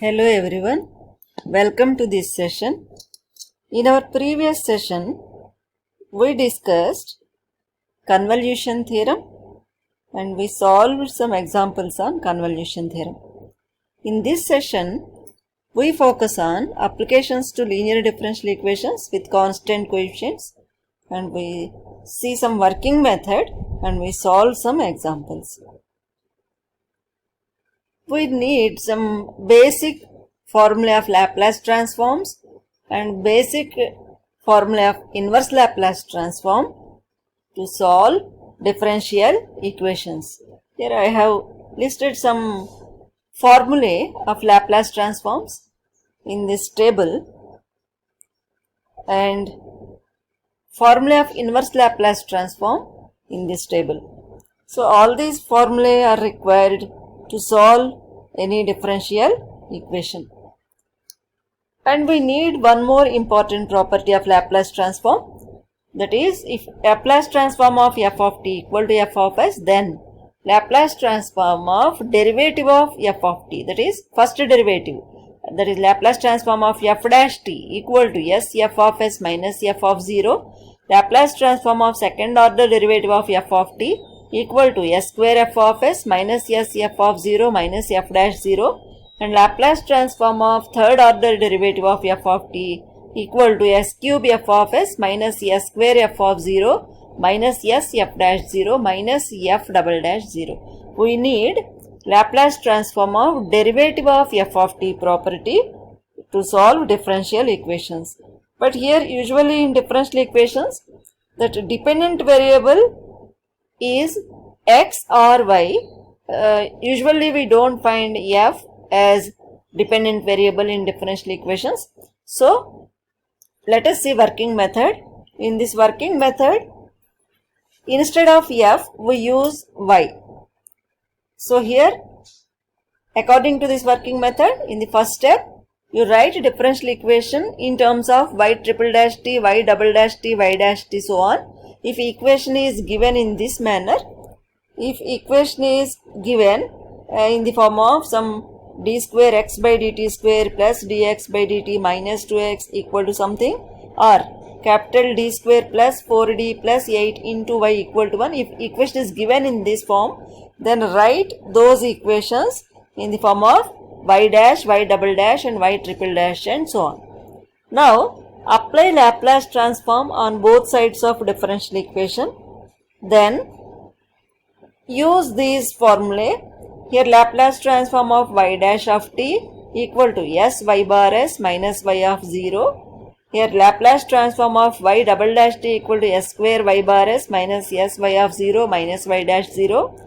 Hello everyone, welcome to this session. In our previous session, we discussed convolution theorem and we solved some examples on convolution theorem. In this session, we focus on applications to linear differential equations with constant coefficients and we see some working method and we solve some examples. We need some basic formula of Laplace transforms and basic formula of inverse Laplace transform to solve differential equations. Here I have listed some formulae of Laplace transforms in this table and formula of inverse Laplace transform in this table. So all these formulae are required to solve any differential equation. And we need one more important property of Laplace transform, that is, if Laplace transform of f of t equal to f of s, then Laplace transform of derivative of f of t, that is first derivative, that is Laplace transform of f dash t equal to s f of s minus f of 0, Laplace transform of second order derivative of f of t equal to s square f of s minus s f of 0 minus f dash 0, and Laplace transform of third order derivative of f of t equal to s cube f of s minus s square f of 0 minus s f dash 0 minus f double dash 0. We need Laplace transform of derivative of f of t property to solve differential equations. But here usually in differential equations that dependent variable is x or y. Usually we don't find f as dependent variable in differential equations. So let us see working method. In this working method, instead of f we use y. So here according to this working method, in the first step you write differential equation in terms of y triple dash t, y double dash t, y dash t, so on. If equation is given in this manner, if equation is given in the form of some d square x by dt square plus dx by dt minus 2x equal to something, or capital D square plus 4d plus 8 into y equal to 1, if equation is given in this form, then write those equations in the form of y dash, y double dash and y triple dash and so on. Now apply Laplace transform on both sides of differential equation. Then use these formulae. Here Laplace transform of y dash of t equal to s y bar s minus y of 0. Here Laplace transform of y double dash t equal to s square y bar s minus s y of 0 minus y dash 0.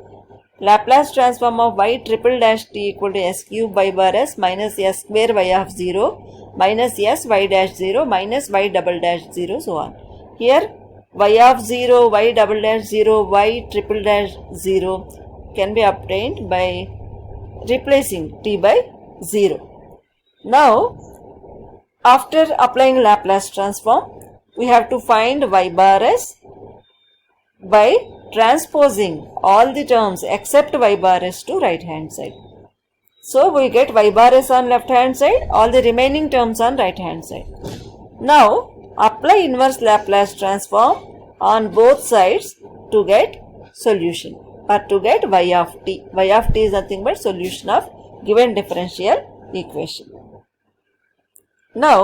Laplace transform of y triple dash t equal to s cube y bar s minus s square y of 0 minus s y dash 0 minus y double dash 0, so on. Here y of 0, y double dash 0, y triple dash 0 can be obtained by replacing t by 0. Now after applying Laplace transform, we have to find y bar s by transposing all the terms except y bar s to right hand side. So we get y bar s on left hand side, all the remaining terms on right hand side. Now apply inverse Laplace transform on both sides to get solution or to get y of t. Y of t is nothing but solution of given differential equation. Now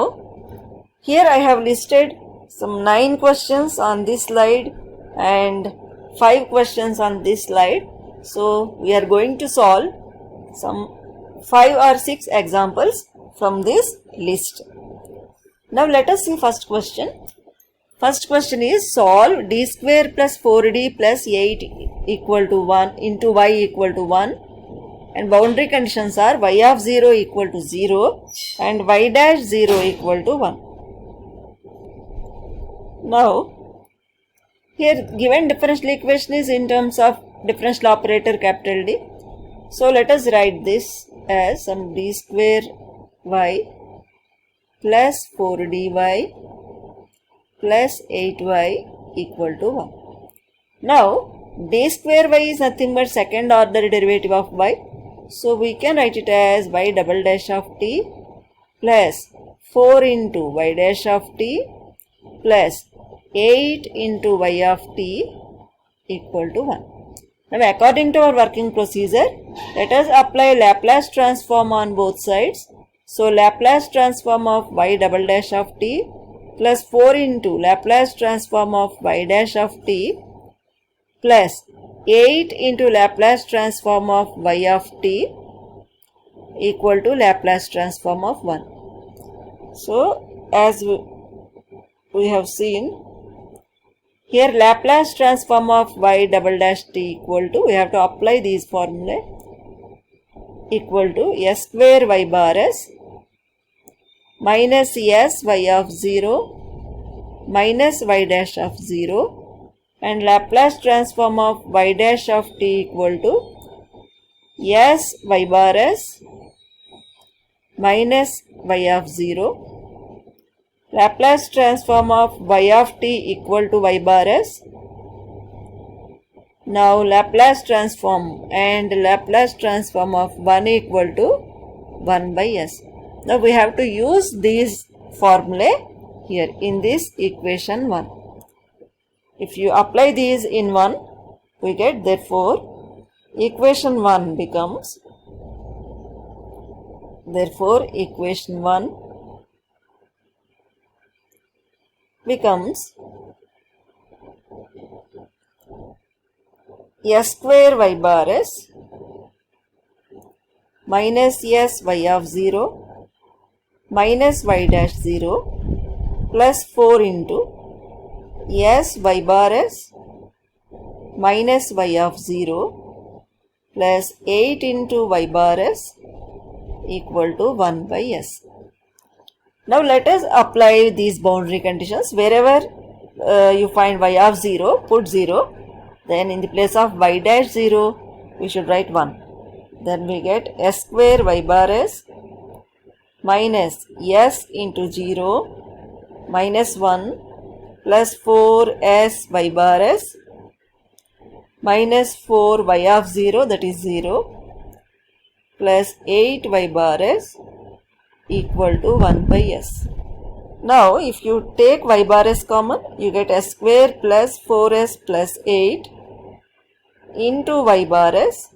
here I have listed some 9 questions on this slide and 5 questions on this slide. So we are going to solve some 5 or 6 examples from this list. Now let us see first question. First question is solve d square plus 4d plus 8 equal to 1 into y equal to 1, and boundary conditions are y of 0 equal to 0 and y dash 0 equal to 1. Now here given differential equation is in terms of differential operator capital D. So let us write this as some d square y plus 4dy plus 8y equal to 1. Now d square y is nothing but second order derivative of y. So we can write it as y double dash of t plus 4 into y dash of t plus 8 into y of t equal to 1. Now according to our working procedure, let us apply Laplace transform on both sides. So Laplace transform of y double dash of t plus 4 into Laplace transform of y dash of t plus 8 into Laplace transform of y of t equal to Laplace transform of 1. So as we have seen, here Laplace transform of y double dash t equal to, we have to apply these formulae, equal to s square y bar s minus s y of 0 minus y dash of 0, and Laplace transform of y dash of t equal to s y bar s minus y of 0. Laplace transform of y of t equal to y bar s. Now Laplace transform and Laplace transform of 1 equal to 1 by s. Now we have to use these formulae here in this equation 1. If you apply these in 1, we get, therefore equation 1 becomes, therefore equation 1 becomes s square y bar s minus s y of 0 minus y dash 0 plus 4 into s y bar s minus y of 0 plus 8 into y bar s equal to 1 by s. Now let us apply these boundary conditions. Wherever you find y of 0, put 0. Then in the place of y dash 0, we should write 1. Then we get s square y bar s minus s into 0 minus 1 plus 4s y bar s minus 4 y of 0, that is 0, plus 8 y bar s equal to 1 by s. Now if you take y bar s common, you get s square plus 4s plus 8 into y bar s.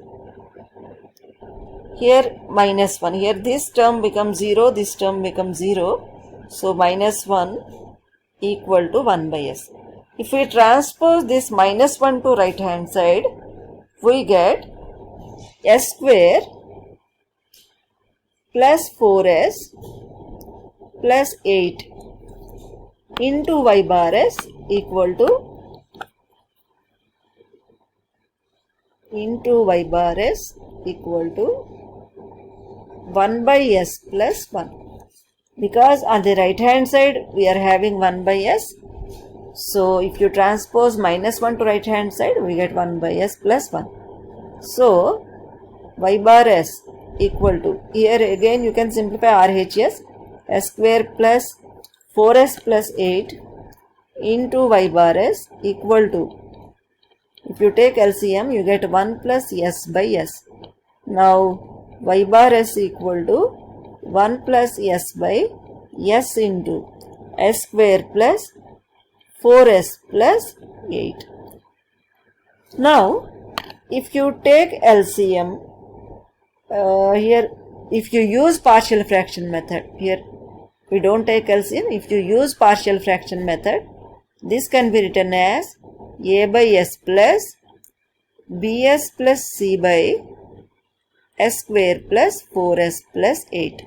Here minus 1. Here this term becomes 0, this term becomes 0. So minus 1 equal to 1 by s. If we transpose this minus 1 to right hand side, we get s square plus 4s plus 8 into y bar s equal to y bar s equal to 1 by s plus 1. Because on the right hand side we are having 1 by s. So if you transpose minus 1 to right hand side, we get 1 by s plus 1. So y bar s equal to, here again you can simplify RHS, s square plus 4s plus 8 into y bar s equal to, if you take LCM, you get 1 plus s by s. Now y bar s equal to 1 plus s by s into s square plus 4s plus 8. Now if you take LCM, here if you use partial fraction method, here we don't take LCM, if you use partial fraction method, this can be written as a by s plus bs plus c by s square plus 4s plus 8.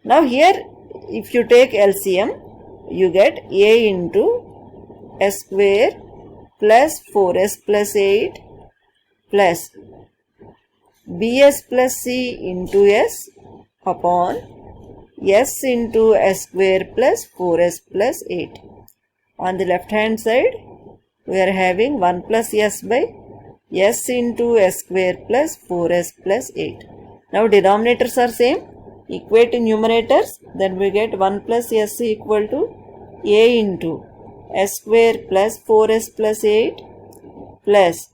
Now here if you take LCM, you get a into s square plus 4s plus 8 plus bs plus c into s upon s into s square plus 4s plus 8. On the left hand side, we are having 1 plus s by s into s square plus 4s plus 8. Now denominators are same, equate in numerators, then we get 1 plus s equal to a into s square plus 4s plus 8 plus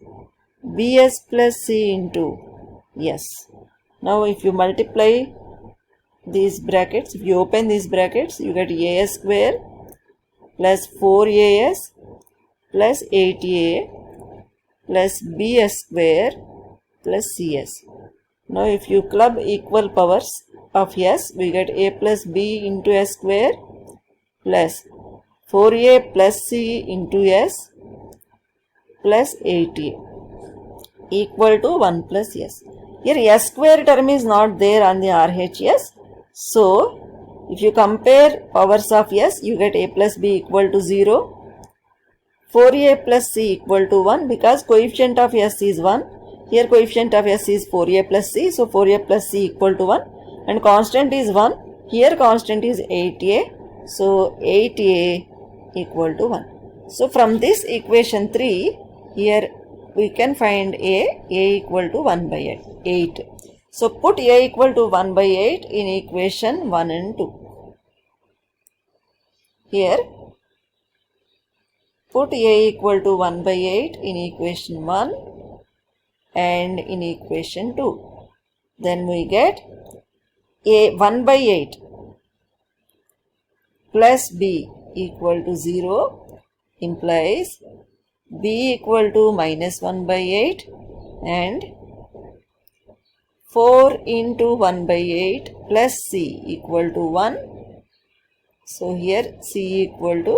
bs plus c into Yes. Now if you multiply these brackets, if you open these brackets, you get as square plus 4as plus 8a plus bs square plus cs. Now if you club equal powers of s, we get a plus b into s square plus 4a plus c into s plus 8a equal to 1 plus s. Here s square term is not there on the RHS. So if you compare powers of s, you get a plus b equal to 0. 4a plus c equal to 1 because coefficient of s is 1. Here coefficient of s is 4a plus c. So 4a plus c equal to 1. And constant is 1. Here constant is 8a. So 8a equal to 1. So from this equation 3, here we can find a equal to 1 by 8. So put a equal to 1 by 8 in equation 1 and 2. Here put a equal to 1 by 8 in equation 1 and in equation 2. Then we get a 1 by 8 plus b equal to 0 implies b equal to minus 1 by 8 and 4 into 1 by 8 plus c equal to 1. So here c equal to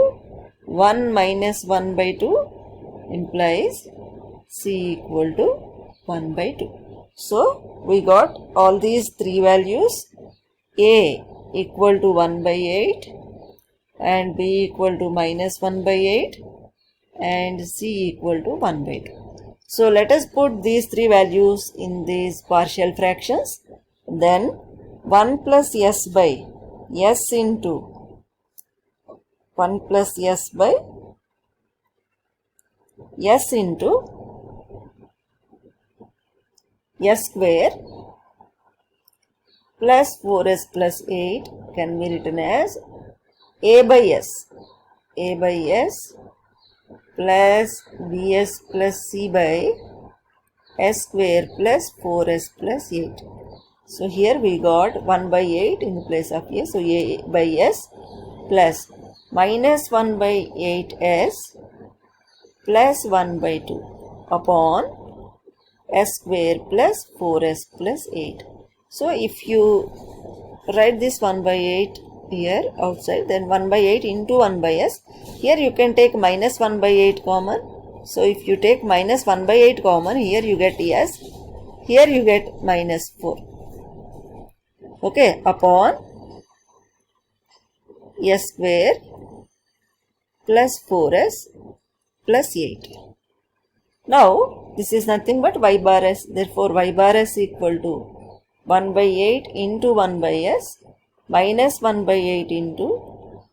1 minus 1 by 2 implies c equal to 1 by 2. So we got all these three values: a equal to 1 by 8 and b equal to minus 1 by 8 and c equal to 1 by 2. So let us put these three values in these partial fractions. Then 1 plus s by s into 1 plus s by s into s square plus 4s plus 8 can be written as a by s plus bs plus c by s square plus 4s plus 8. So here we got 1 by 8 in the place of a. So a by s plus minus 1 by 8s plus 1 by 2 upon s square plus 4s plus 8. So if you write this 1 by 8 here outside, then 1 by 8 into 1 by s. Here you can take minus 1 by 8 common. So if you take minus 1 by 8 common, here you get s. Here you get minus 4. Okay, upon s square plus 4s plus 8. Now this is nothing but y bar s. Therefore y bar s equal to 1 by 8 into 1 by s minus 1 by 8 into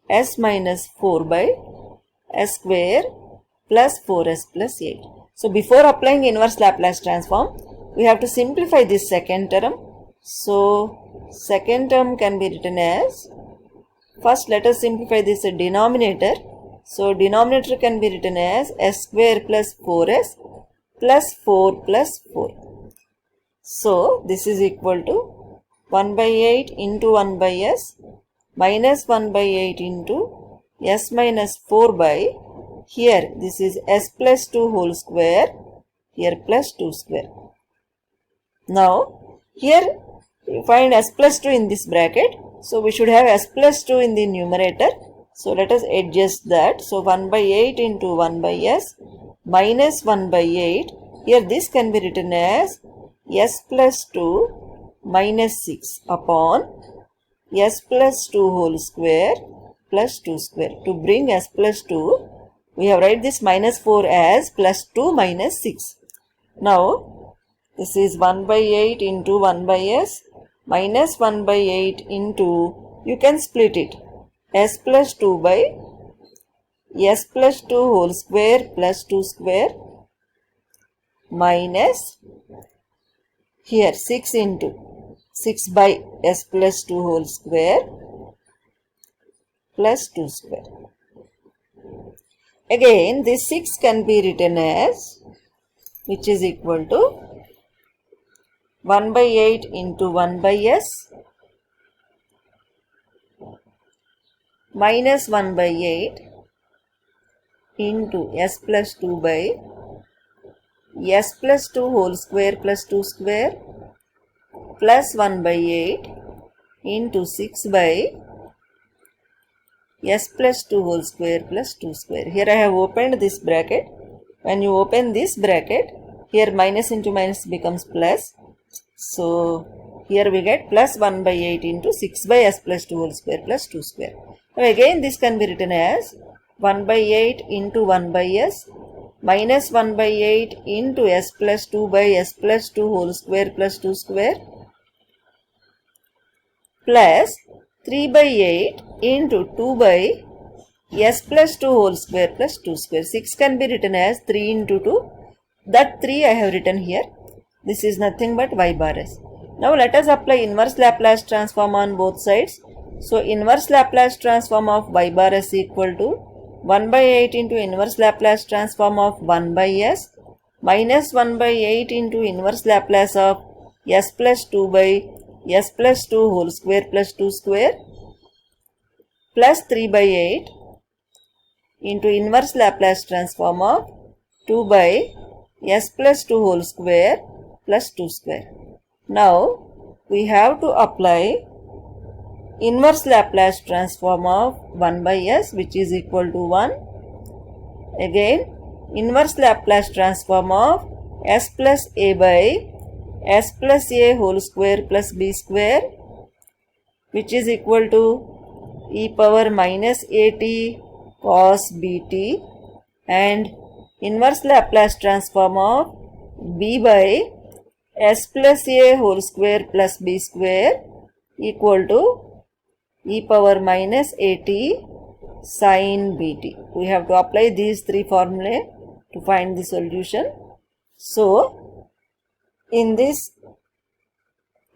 s minus 4 by s square plus 4s plus 8. So before applying inverse Laplace transform, we have to simplify this second term. So second term can be written as, first let us simplify this denominator. So denominator can be written as s square plus 4s plus 4 plus 4. So this is equal to 1 by 8 into 1 by s minus 1 by 8 into s minus 4 by, here this is s plus 2 whole square, here plus 2 square. Now here you find s plus 2 in this bracket. So we should have s plus 2 in the numerator. So let us adjust that. So 1 by 8 into 1 by s minus 1 by 8. Here this can be written as s plus 2 minus 6 upon s plus 2 whole square plus 2 square. To bring s plus 2, we have write this minus 4 as plus 2 minus 6. Now this is 1 by 8 into 1 by s minus 1 by 8 into, you can split it, s plus 2 by s plus 2 whole square plus 2 square minus, here 6 into 6 by s plus 2 whole square plus 2 square. Again this 6 can be written as, which is equal to 1 by 8 into 1 by s minus 1 by 8 into s plus 2 by s plus 2 whole square plus 2 square plus 1 by 8 into 6 by s plus 2 whole square plus 2 square. Here I have opened this bracket. When you open this bracket, here minus into minus becomes plus. So here we get plus 1 by 8 into 6 by s plus 2 whole square plus 2 square. Now again this can be written as 1 by 8 into 1 by s minus 1 by 8 into s plus 2 by s plus 2 whole square plus 2 square plus 3 by 8 into 2 by s plus 2 whole square plus 2 square. 6 can be written as 3 into 2. That 3 I have written here. This is nothing but y bar s. Now let us apply inverse Laplace transform on both sides. So inverse Laplace transform of y bar s equal to 1 by 8 into inverse Laplace transform of 1 by s minus 1 by 8 into inverse Laplace of s plus 2 by s plus 2 whole square plus 2 square plus 3 by 8 into inverse Laplace transform of 2 by s plus 2 whole square plus 2 square. Now we have to apply inverse Laplace transform of 1 by s, which is equal to 1. Again inverse Laplace transform of s plus a by s plus a whole square plus b square, which is equal to e power minus at cos bt, and inverse Laplace transform of b by s plus a whole square plus b square equal to e power minus at sin bt. We have to apply these three formulae to find the solution. So in this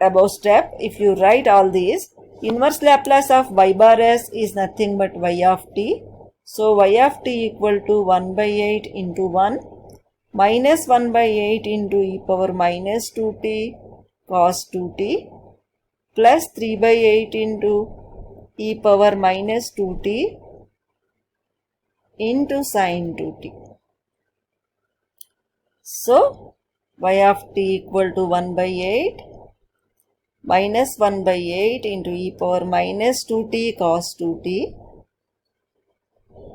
above step, if you write all these, inverse Laplace of y bar s is nothing but y of t. So y of t equal to 1 by 8 into 1 minus 1 by 8 into e power minus 2t cos 2t plus 3 by 8 into e power minus 2t into sin 2t. So y of t equal to 1 by 8 minus 1 by 8 into e power minus 2t cos 2t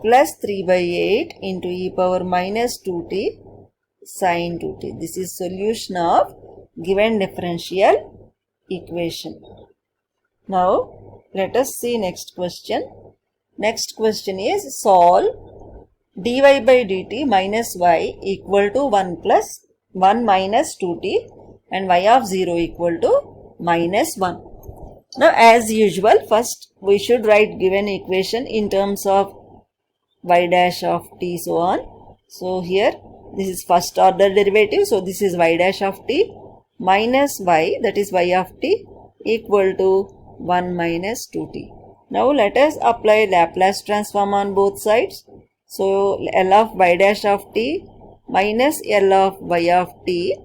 plus 3 by 8 into e power minus 2t sin 2t. This is solution of given differential equation. Now let us see next question. Next question is solve dy by dt minus y equal to 1 plus 1 minus 2t and y of 0 equal to minus 1. Now as usual, first we should write given equation in terms of y dash of t so on. So here this is first order derivative, so this is y dash of t minus y, that is y of t, equal to 1 minus 2t. Now let us apply Laplace transform on both sides. So L of y dash of t minus L of y of t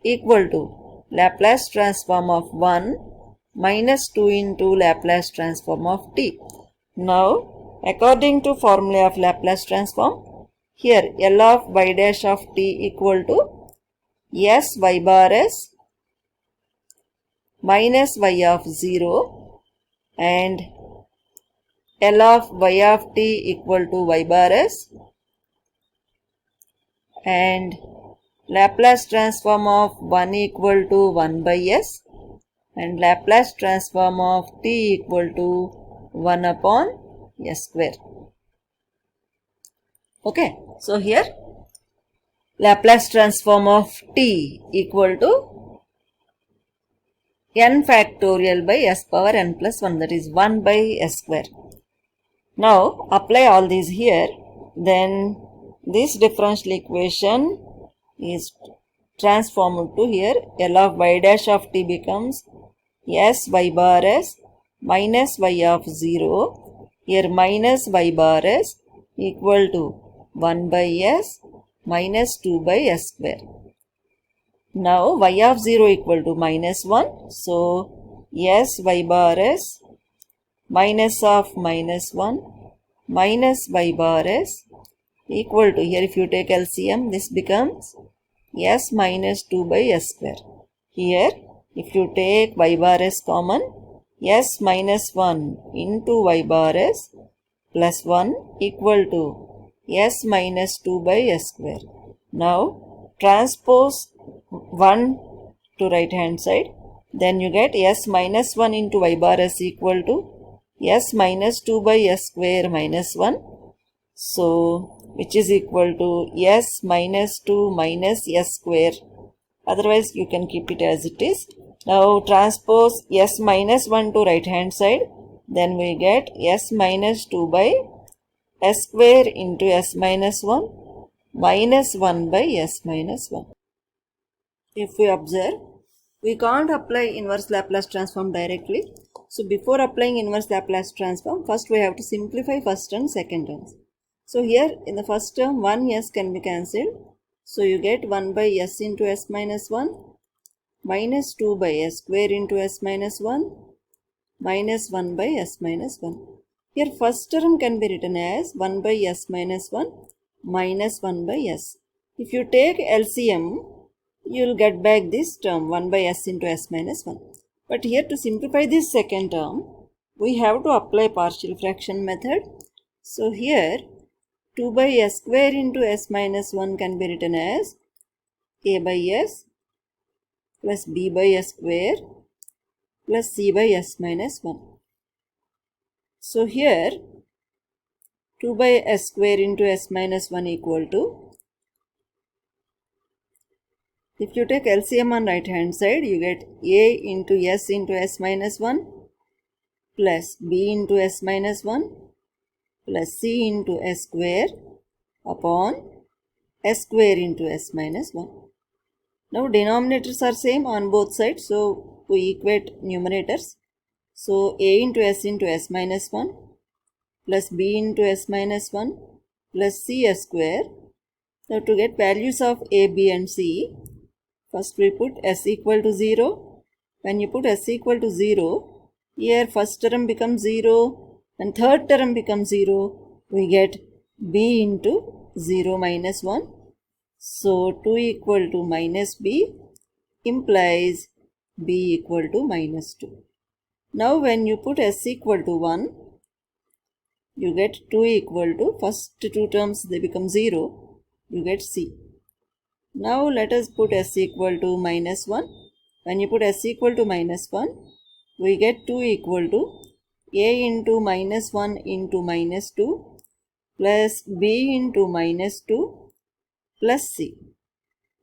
equal to Laplace transform of 1 minus 2 into Laplace transform of t. Now according to formula of Laplace transform, here L of y dash of t equal to s y bar s minus y of 0 and L of y of t equal to y bar s, and Laplace transform of 1 equal to 1 by s and Laplace transform of t equal to 1 upon s square. Okay, so here Laplace transform of t equal to n factorial by s power n plus 1, that is 1 by s square. Now apply all these here, then this differential equation is transformed to here L of y dash of t becomes s y bar s minus y of 0, here minus y bar s equal to 1 by s minus 2 by s square. Now y of 0 equal to minus 1. So s y bar s minus of minus 1 minus y bar s equal to, here if you take LCM, this becomes s minus 2 by s square. Here if you take y bar s common, s minus 1 into y bar s plus 1 equal to s minus 2 by s square. Now transpose 1 to right hand side, then you get s minus 1 into y bar s equal to s minus 2 by s square minus 1. So which is equal to s minus 2 minus s square. Otherwise you can keep it as it is. Now transpose s minus 1 to right hand side, then we get s minus 2 by s square into s minus 1 minus 1 by s minus 1. If we observe, we can't apply inverse Laplace transform directly. So before applying inverse Laplace transform, first we have to simplify first and second terms. So here in the first term, 1 s can be cancelled. So you get 1 by s into s minus 1 minus 2 by s square into s minus 1 minus 1 by s minus 1. Here first term can be written as 1 by s minus 1 minus 1 by s. If you take LCM, you will get back this term 1 by s into s minus 1. But here to simplify this second term, we have to apply partial fraction method. So here 2 by s square into s minus 1 can be written as a by s plus b by s square plus c by s minus 1. So here 2 by s square into s minus 1 equal to, if you take LCM on right hand side, you get a into s minus 1 plus b into s minus 1 plus c into s square upon s square into s minus 1. Now denominators are same on both sides, so we equate numerators. So a into s minus 1 plus b into s minus 1 plus c s square. Now to get values of a, b and c, first we put s equal to 0. When you put s equal to 0, here first term becomes 0 and third term becomes 0. We get b into 0 minus 1. So 2 equal to minus b implies b equal to minus 2. Now when you put s equal to 1, you get 2 equal to, first two terms they become 0, you get c. Now let us put s equal to minus 1. When you put s equal to minus 1, we get 2 equal to a into minus 1 into minus 2 plus b into minus 2 plus c.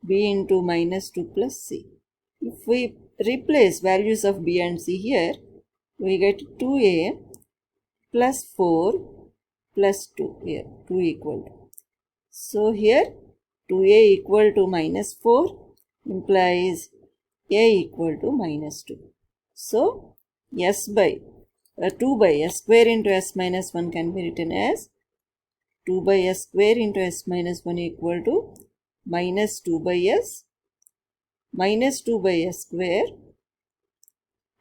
b into minus 2 plus c. If we replace values of b and c here, we get 2a plus 4 plus 2 here, 2 equal to. So here 2a equal to minus 4 implies a equal to minus 2. So s by 2 by s square into s minus 1 can be written as 2 by s square into s minus 1 equal to minus 2 by s minus 2 by s square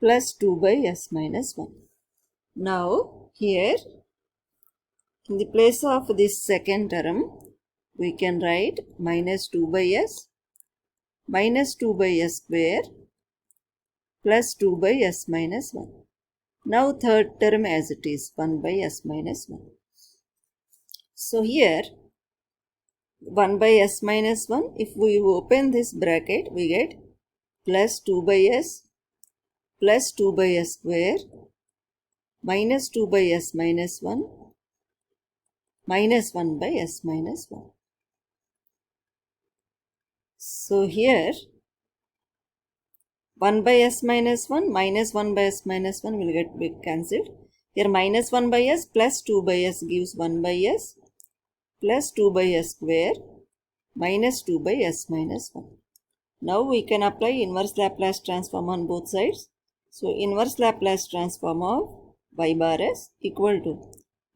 plus 2 by s minus 1. Now here in the place of this second term, we can write minus 2 by s minus 2 by s square plus 2 by s minus 1. Now third term as it is, 1 by s minus 1. So here 1 by s minus 1, if we open this bracket, we get plus 2 by s plus 2 by s square minus 2 by s minus 1 minus 1 by s minus 1. So here 1 by s minus 1 minus 1 by s minus 1 will get cancelled. Here minus 1 by s plus 2 by s gives 1 by s plus 2 by s square minus 2 by s minus 1. Now we can apply inverse Laplace transform on both sides. So inverse Laplace transform of y bar s equal to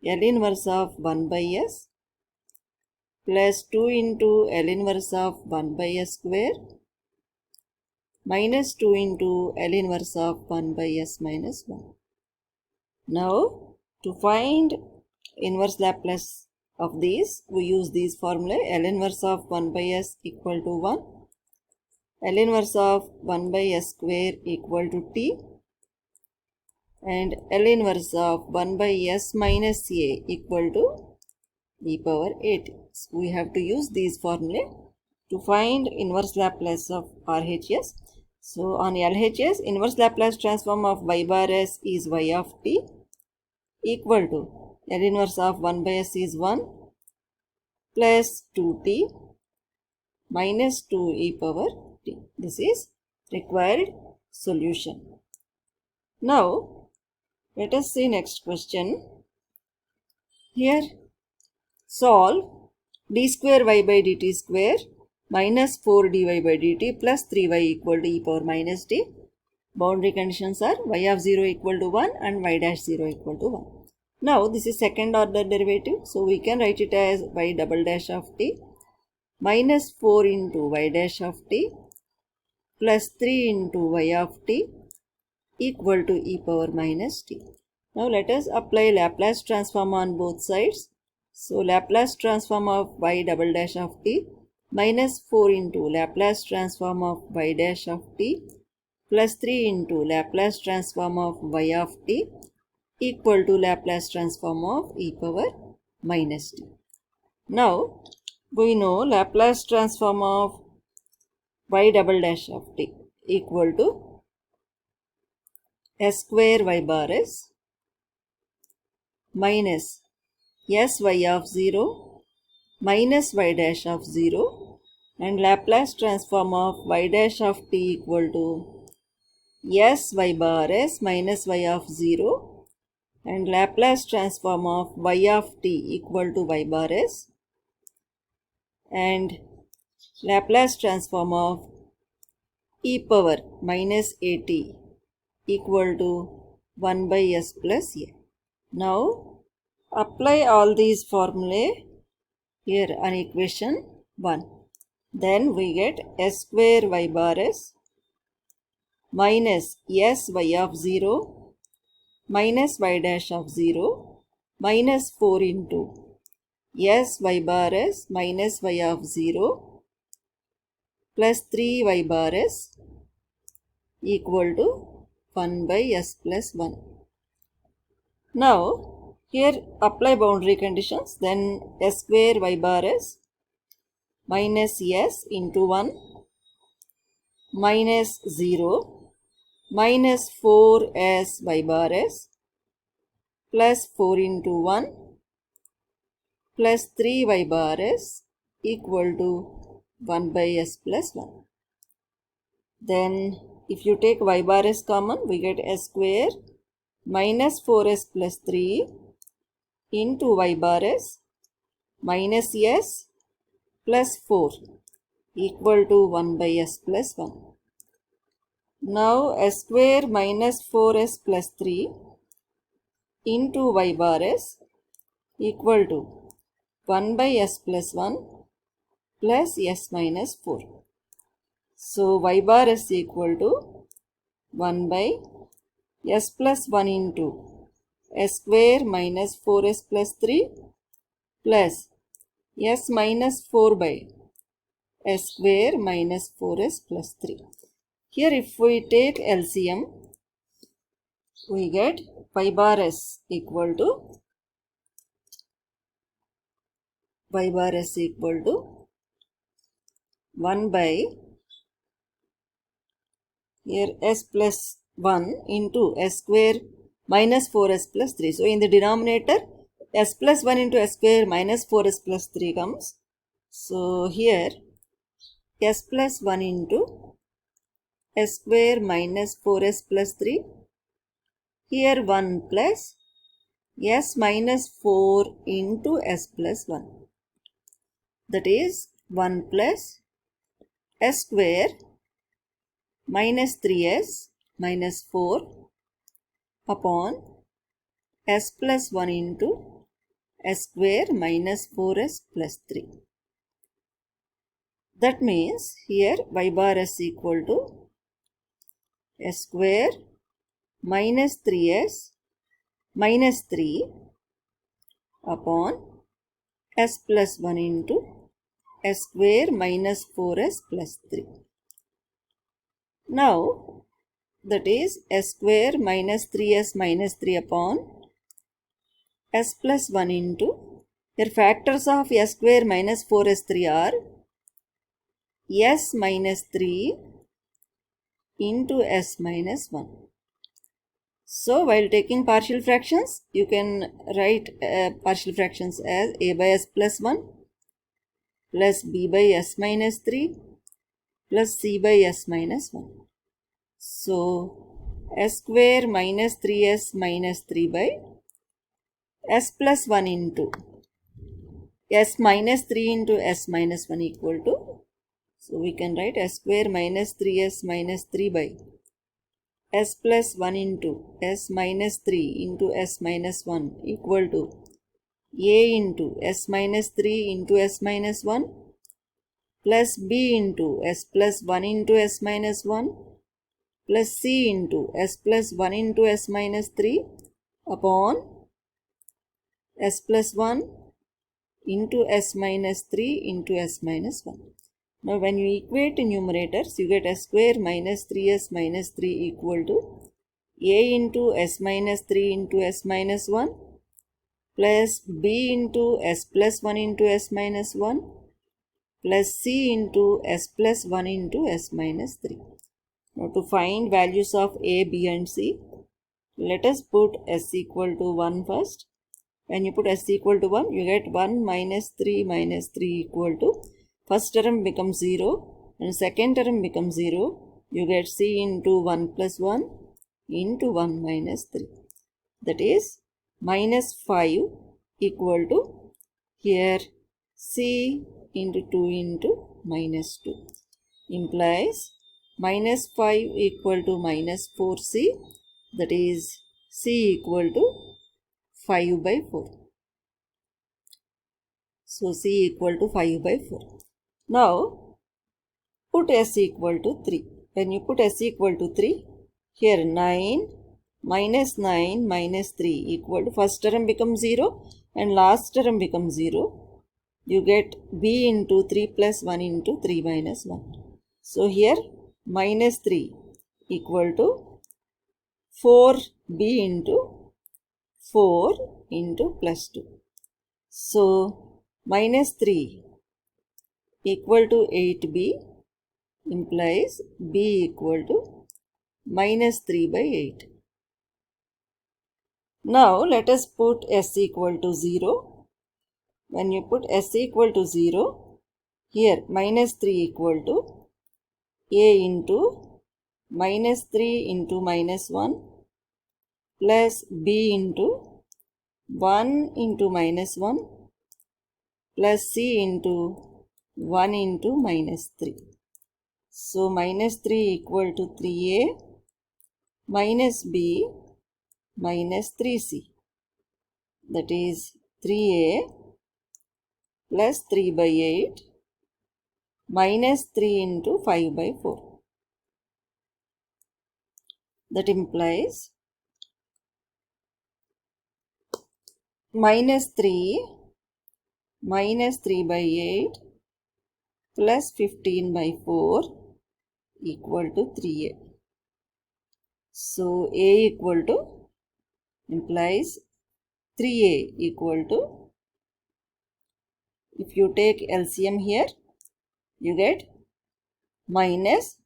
L inverse of 1 by s plus 2 into L inverse of 1 by s square minus 2 into L inverse of 1 by S minus 1. Now, to find inverse Laplace of these, we use these formula. L inverse of 1 by S equal to 1. L inverse of 1 by S square equal to T. And L inverse of 1 by S minus A equal to e power at. So we have to use these formulae to find inverse Laplace of RHS. So on LHS, inverse Laplace transform of y bar s is y of t equal to L inverse of 1 by s is 1 plus 2t minus 2 e power t. This is required solution. Now, let us see next question. Here, solve d square y by dt square minus 4 dy by dt plus 3y equal to e power minus t. Boundary conditions are y of 0 equal to 1 and y dash 0 equal to 1. Now, this is second order derivative. So, we can write it as y double dash of t minus 4 into y dash of t plus 3 into y of t equal to e power minus t. Now, let us apply Laplace transform on both sides. So, Laplace transform of y double dash of t minus 4 into Laplace transform of y dash of t plus 3 into Laplace transform of y of t equal to Laplace transform of e power minus t. Now, we know Laplace transform of y double dash of t equal to s square y bar s minus sy of 0 minus y dash of 0 and Laplace transform of y dash of t equal to sy bar s minus y of 0 and Laplace transform of y of t equal to y bar s and Laplace transform of e power minus at equal to 1 by s plus a. Now, apply all these formulae here on equation 1. Then we get s square y bar s minus sy of 0 minus y dash of 0 minus 4 into sy bar s minus y of 0 plus 3y bar s equal to 1 by s plus 1. Now, here apply boundary conditions. Then s square y bar s minus s into 1 minus 0 minus 4s y bar s plus 4 into 1 plus 3y bar s equal to 1 by s plus 1. Then if you take y bar s common, we get s square minus 4s plus 3 into y bar s minus s plus 4 equal to 1 by s plus 1. Now, s square minus 4s plus 3 into y bar s equal to 1 by s plus 1 plus s minus 4. So, y bar s equal to 1 by s plus 1 into s square minus 4s plus 3 plus s minus 4 by s square minus 4s plus 3. Here if we take LCM, we get y bar s equal to 1 by here s plus 1 into s square minus 4s plus 3. So, in the denominator s plus 1 into s square minus 4s plus 3 comes. So, here s plus 1 into s square minus 4s plus 3. Here 1 plus s minus 4 into s plus 1. That is 1 plus s square minus 3s minus 4 upon s plus 1 into s square minus 4s plus 3. That means here y bar s equal to s square minus 3s minus 3 upon s plus 1 into s square minus 4s plus 3. Now that is s square minus 3s minus 3 upon s plus 1 into, here factors of s square minus 4s3 are s minus 3 into s minus 1. So while taking partial fractions, you can write partial fractions as a by s plus 1 plus b by s minus 3 plus c by s minus 1. So s square minus 3s minus 3 by s plus 1 into s minus 3 into s minus 1 equal to, so we can write s square minus 3s minus 3 by s plus 1 into s minus 3 into s minus 1 equal to a into s minus 3 into s minus 1 plus b into s plus 1 into s minus 1 plus c into s plus 1 into s minus 3 upon s plus 1 into s minus 3 into s minus 1. Now when you equate numerators, you get s square minus 3s minus 3 equal to a into s minus 3 into s minus 1 plus b into s plus 1 into s minus 1 plus c into s plus 1 into s minus 3. Now to find values of a, b and c, let us put s equal to 1 first. When you put s equal to 1, you get 1 minus 3 equal to, first term becomes 0 and second term becomes 0. You get c into 1 plus 1 into 1 minus 3. That is minus 5 equal to, here c into 2 into minus 2 implies minus 5 equal to minus 4c, that is c equal to 5 by 4. So c equal to 5 by 4. Now put s equal to 3. When you put s equal to 3, here 9 minus 9 minus 3 equal to, first term becomes 0 and last term becomes 0. You get b into 3 plus 1 into 3 minus 1. So here minus 3 equal to 4b into 4 into plus 2. So minus 3 equal to 8b implies b equal to minus 3 by 8. Now let us put s equal to 0. When you put s equal to 0, here minus 3 equal to a into minus 3 into minus 1 plus b into 1 into minus 1 plus c into 1 into minus 3. So minus 3 equal to 3a minus b minus 3c. That is 3a plus 3 by 8 minus 3 into 5 by 4. That implies minus 3 minus 3 by 8 plus 15 by 4 equal to 3a. So a equal to, implies 3a equal to, if you take LCM here, you get minus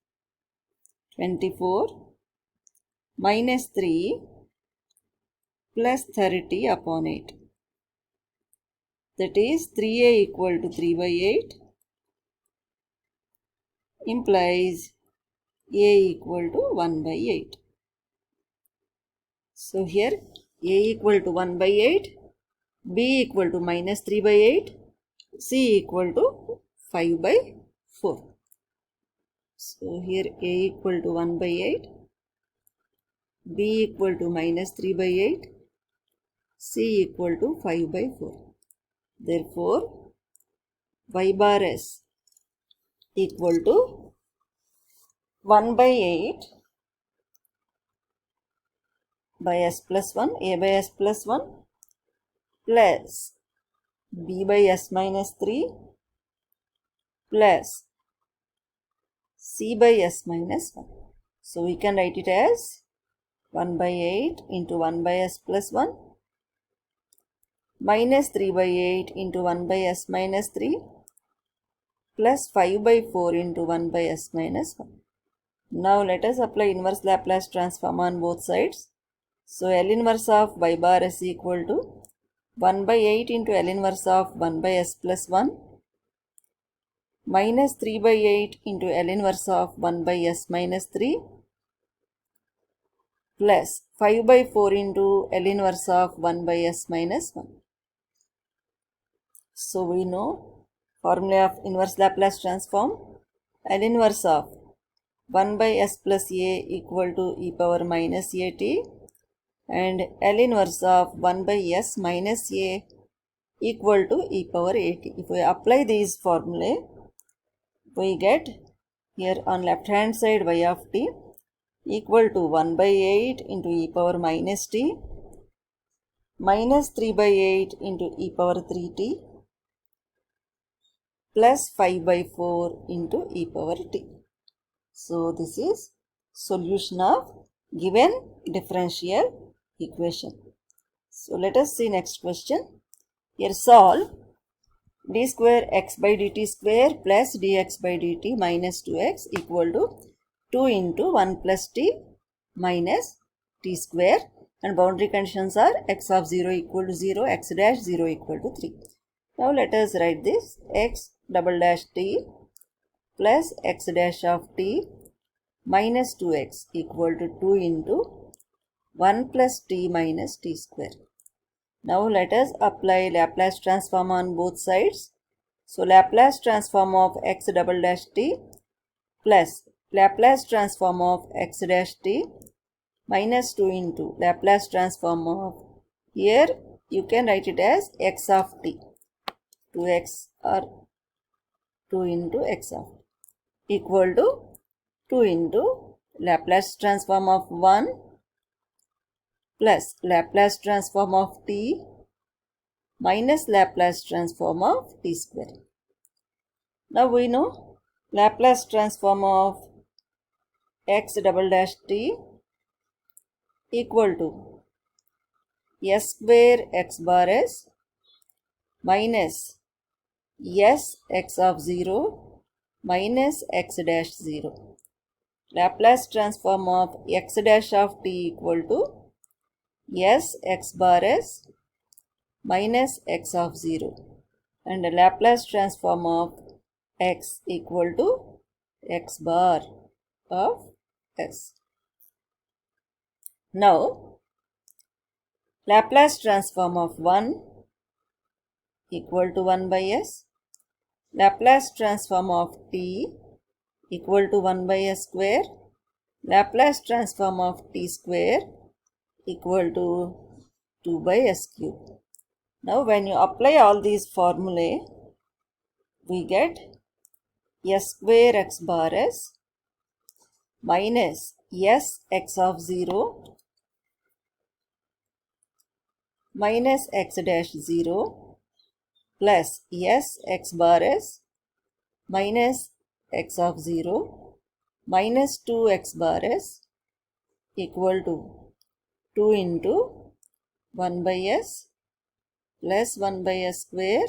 24 minus 3 plus 30 upon 8. That is 3a equal to 3 by 8 implies a equal to 1 by 8. So here a equal to 1 by 8, b equal to minus 3 by 8, c equal to 5 by 4. So here a equal to 1 by 8, b equal to minus 3 by 8, c equal to 5 by 4. Therefore, y bar s equal to 1 by 8 by s plus 1, a by s plus 1 plus b by s minus 3 plus c by s minus 1. So we can write it as 1 by 8 into 1 by s plus 1 minus 3 by 8 into 1 by s minus 3 plus 5 by 4 into 1 by s minus 1. Now let us apply inverse Laplace transform on both sides. So L inverse of y bar is equal to 1 by 8 into L inverse of 1 by s plus 1 minus 3 by 8 into L inverse of 1 by s minus 3 plus 5 by 4 into L inverse of 1 by s minus 1. So we know formula of inverse Laplace transform. L inverse of 1 by s plus a equal to e power minus at and L inverse of 1 by s minus a equal to e power at. If we apply these formulae, we get here on left hand side y of t equal to 1 by 8 into e power minus t minus 3 by 8 into e power 3t plus 5 by 4 into e power t. So this is solution of given differential equation. So let us see next question. Here solve d square x by dt square plus dx by dt minus 2x equal to 2 into 1 plus t minus t square, and boundary conditions are x of 0 equal to 0, x dash 0 equal to 3. Now let us write this x double dash t plus x dash of t minus 2x equal to 2 into 1 plus t minus t square. Now let us apply Laplace transform on both sides. So Laplace transform of x double dash t plus Laplace transform of x dash t minus 2 into Laplace transform of, here you can write it as x of t, 2x or 2 into x of t equal to 2 into Laplace transform of 1 plus Laplace transform of t minus Laplace transform of t square. Now we know Laplace transform of x double dash t equal to s square x bar s minus s x of 0 minus x dash 0. Laplace transform of x dash of t equal to s x bar s minus x of 0, and the Laplace transform of x equal to x bar of s. Now Laplace transform of 1 equal to 1 by s, Laplace transform of t equal to 1 by s square, Laplace transform of t square equal to 2 by s cube. Now when you apply all these formulae, we get s square x bar s minus s x of 0 minus x dash 0 plus s x bar s minus x of 0 minus 2x bar s equal to 2 into 1 by s plus 1 by s square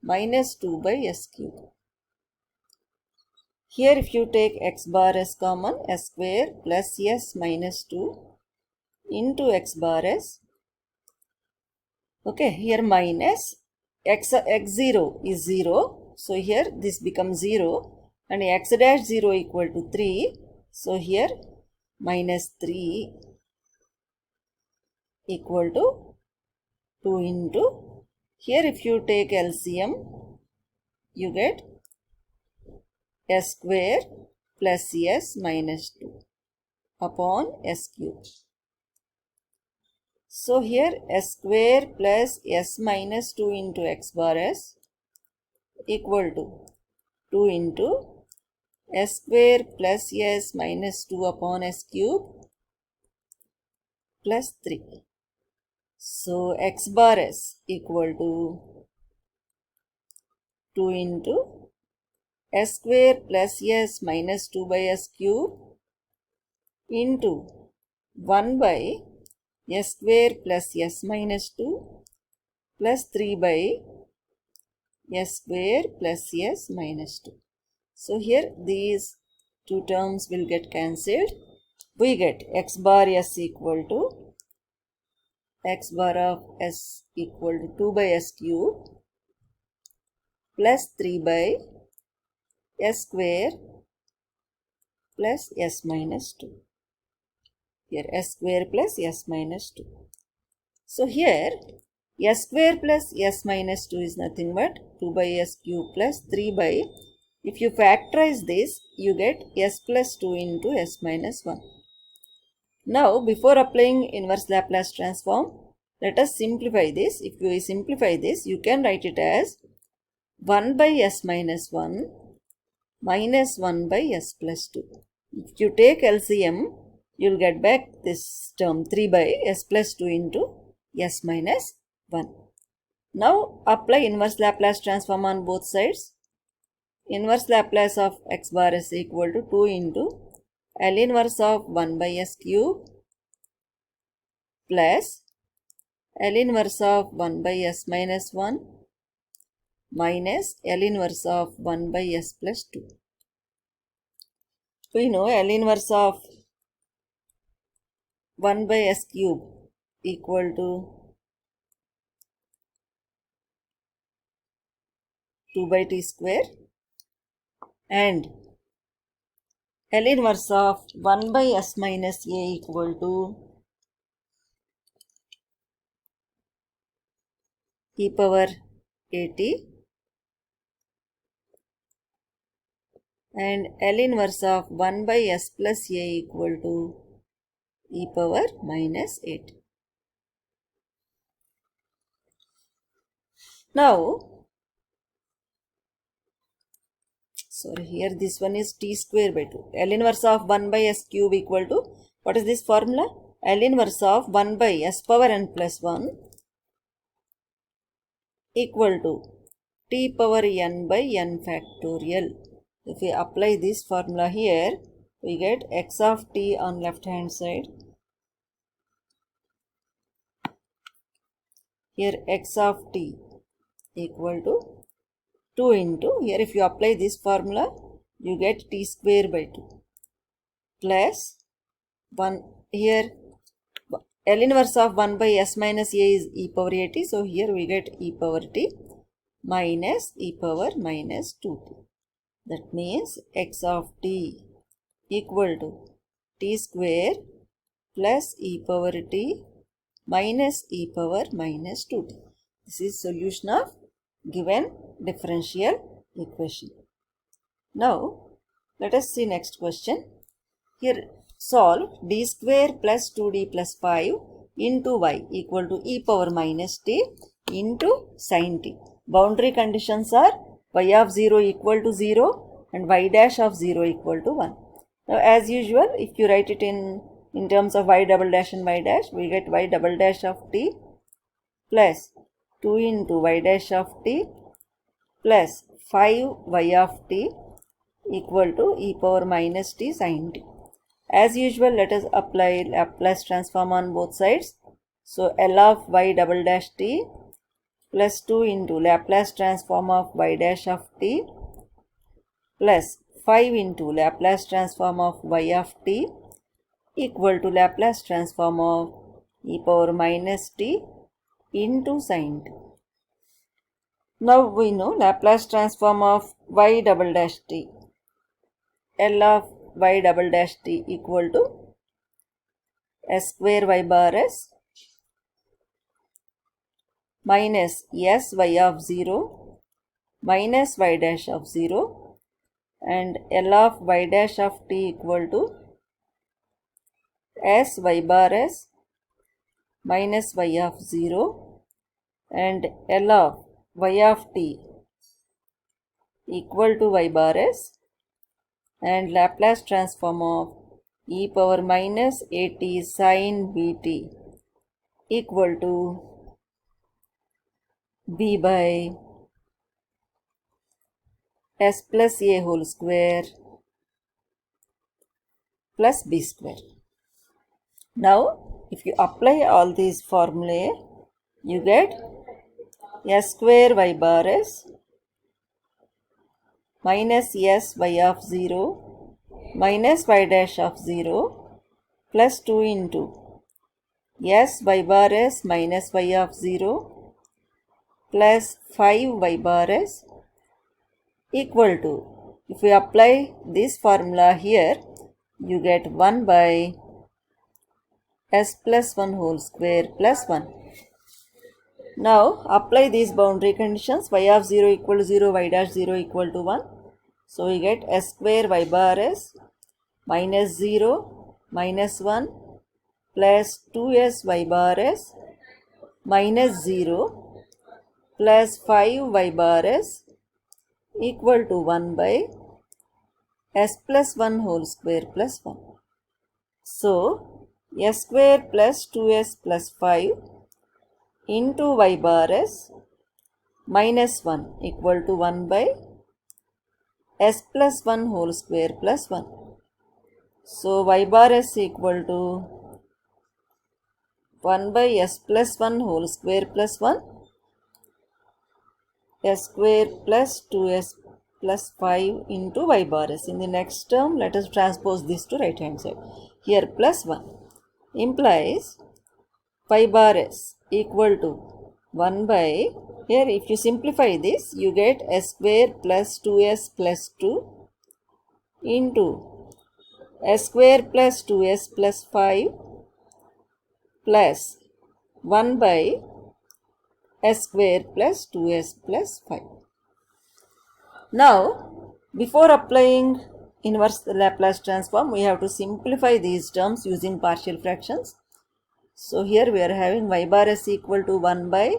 minus 2 by s cube. Here if you take x bar s common, s square plus s minus 2 into x bar s. Okay, here minus x0 is 0. So here this becomes 0 and x dash 0 equal to 3. So here minus 3 equal to 2 into, here if you take LCM, you get s square plus s minus 2 upon s cube. So here s square plus s minus 2 into x bar s equal to 2 into s square plus s minus 2 upon s cube plus 3. So x bar s equal to 2 into s square plus s minus 2 by s cube into 1 by s square plus s minus 2 plus 3 by s square plus s minus 2. So here these two terms will get cancelled. We get x bar s equal to x bar of s equal to 2 by s cube plus 3 by s square plus s minus 2. Here s square plus s minus 2. So here s square plus s minus 2 is nothing but 2 by s cube plus 3 by, if you factorize this, you get s plus 2 into s minus 1. Now before applying inverse Laplace transform, let us simplify this. If you simplify this, you can write it as 1 by s minus 1 minus 1 by s plus 2. If you take LCM, you will get back this term 3 by s plus 2 into s minus 1. Now apply inverse Laplace transform on both sides. Inverse Laplace of x bar is equal to 2 into L inverse of 1 by s cube plus L inverse of 1 by s minus 1 minus L inverse of 1 by s plus 2. We know L inverse of 1 by s cube equal to 2 by t square, and L inverse of 1 by s minus a equal to e power at, and L inverse of 1 by s plus a equal to e power minus 8. Now, here this one is t square by 2. L inverse of 1 by s cube equal to, what is this formula? L inverse of 1 by s power n plus 1 equal to t power n by n factorial. If we apply this formula here, we get x of t on left hand side. Here x of t equal to 2 into, here if you apply this formula, you get t square by 2 plus 1, here L inverse of 1 by s minus a is e power at, so here we get e power t minus e power minus 2t. That means x of t equal to t square plus e power t minus e power minus 2t. This is solution of given differential equation. Now let us see next question. Here solve d square plus 2d plus 5 into y equal to e power minus t into sin t. Boundary conditions are y of 0 equal to 0 and y dash of 0 equal to 1. Now as usual, if you write it in terms of y double dash and y dash, we get y double dash of t plus 2 into y dash of t plus 5y of t equal to e power minus t sin t. As usual, let us apply Laplace transform on both sides. So L of y double dash t plus 2 into Laplace transform of y dash of t plus 5 into Laplace transform of y of t equal to Laplace transform of e power minus t into sin t. Now we know Laplace transform of y double dash t. L of y double dash t equal to s square y bar s minus s y of 0 minus y dash of 0, and L of y dash of t equal to s y bar s minus y of 0, and L of y of t equal to y bar s, and Laplace transform of e power minus at sin bt equal to b by s plus a whole square plus b square. Now, if you apply all these formulae, you get s square y bar s minus s y of 0 minus y dash of 0 plus 2 into s y bar s minus y of 0 plus 5 y bar s equal to, if we apply this formula here, you get 1 by s plus 1 whole square plus 1. Now apply these boundary conditions, y of 0 equal to 0, y dash 0 equal to 1. So we get s square y bar s minus 0 minus 1 plus 2s y bar s minus 0 plus 5 y bar s equal to 1 by s plus 1 whole square plus 1. So s square plus 2s plus 5 into y bar s minus 1 equal to 1 by s plus 1 whole square plus 1. So y bar s equal to 1 by s plus 1 whole square plus 1, s square plus 2s plus 5 into y bar s. In the next term, let us transpose this to right hand side. Here plus 1 implies y bar s equal to 1 by, here if you simplify this, you get s square plus 2s plus 2 into s square plus 2s plus 5 plus 1 by s square plus 2s plus 5. Now, before applying inverse Laplace transform, we have to simplify these terms using partial fractions. So here we are having y bar s equal to 1 by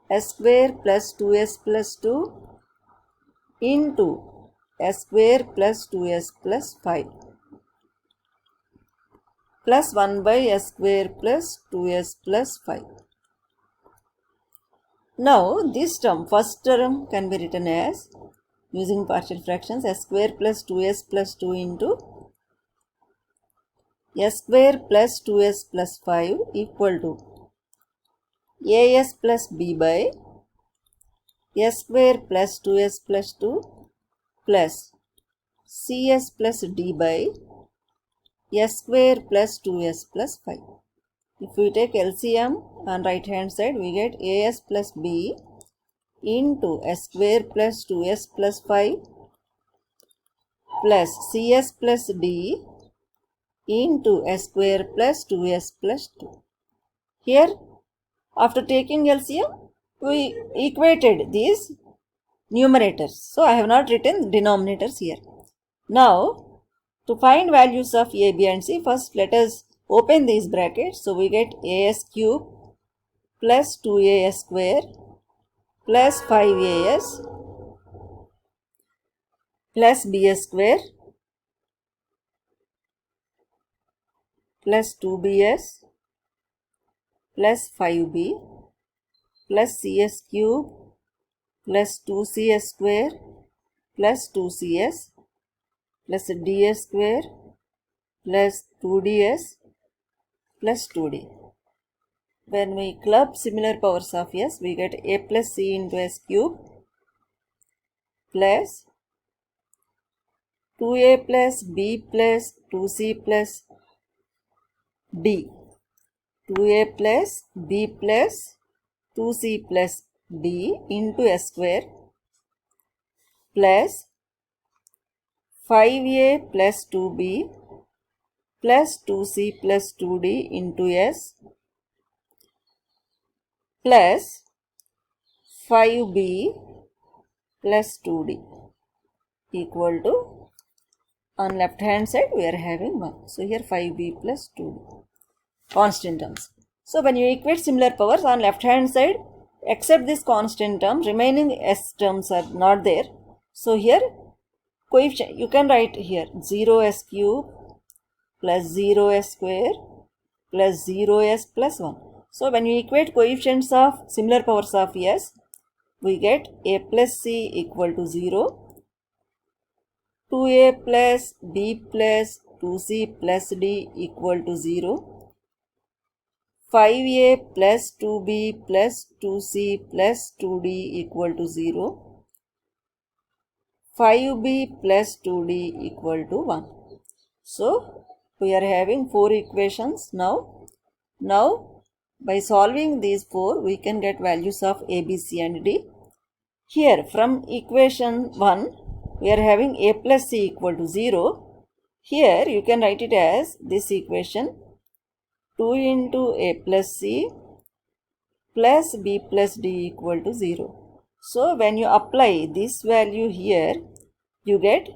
s square plus 2s plus 2 into s square plus 2s plus 5 plus 1 by s square plus 2s plus 5. Now this term, first term can be written as, using partial fractions, s square plus 2s plus 2 into s square plus 2s plus 5 equal to as plus b by s square plus 2s plus 2 plus cs plus d by s square plus 2s plus 5. If we take LCM on right hand side, we get as plus b into s square plus 2s plus 5 plus cs plus d into s square plus 2s plus 2. Here, after taking LCM, we equated these numerators. So I have not written denominators here. Now, to find values of a, b and c, first let us open these brackets. So we get as cube plus 2as square plus 5as plus bs square plus 2bs plus 5b plus cs cube plus 2cs square plus 2cs plus ds square plus 2ds plus 2d. When we club similar powers of s, we get a plus c into s cube plus 2a plus b plus 2c plus d, 2a plus b plus 2c plus d into s square plus 5a plus 2b plus 2c plus 2d into s plus 5b plus 2d equal to, on left hand side we are having 1. So here 5b plus 2d constant terms. So when you equate similar powers on left hand side, except this constant term, remaining s terms are not there. So here coefficient, you can write here 0s cube plus 0s square plus 0s plus 1. So when you equate coefficients of similar powers of s, we get a plus c equal to 0, 2a plus b plus 2c plus d equal to 0, 5a plus 2b plus 2c plus 2d equal to 0, 5b plus 2d equal to 1. So we are having 4 equations now. Now by solving these 4, we can get values of a, b, c and d. Here from equation 1, we are having a plus c equal to 0. Here you can write it as this equation, 2 into a plus c plus b plus d equal to 0. So when you apply this value here, you get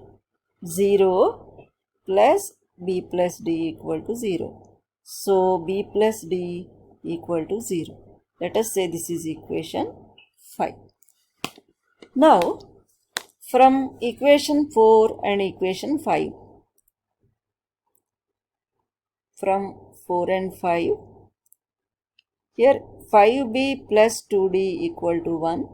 0 plus b plus d equal to 0. So b plus d equal to 0. Let us say this is equation 5. Now from equation 4 and equation 5, from 4 and 5, here 5b plus 2d equal to 1.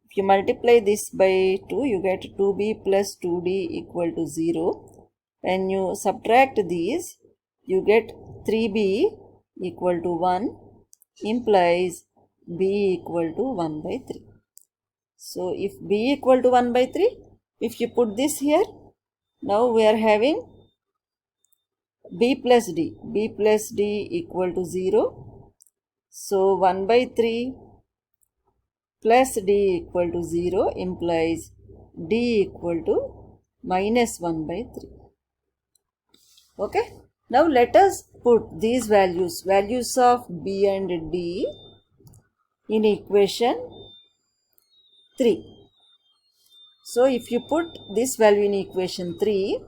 If you multiply this by 2, you get 2b plus 2d equal to 0. When you subtract these, you get 3b equal to 1, implies b equal to 1 by 3. So if b equal to 1 by 3, if you put this here, now we are having b plus d equal to 0. So 1 by 3 plus d equal to 0 implies d equal to minus 1 by 3. Okay. Now let us put these values of b and d in equation 3. So if you put this value in equation 3,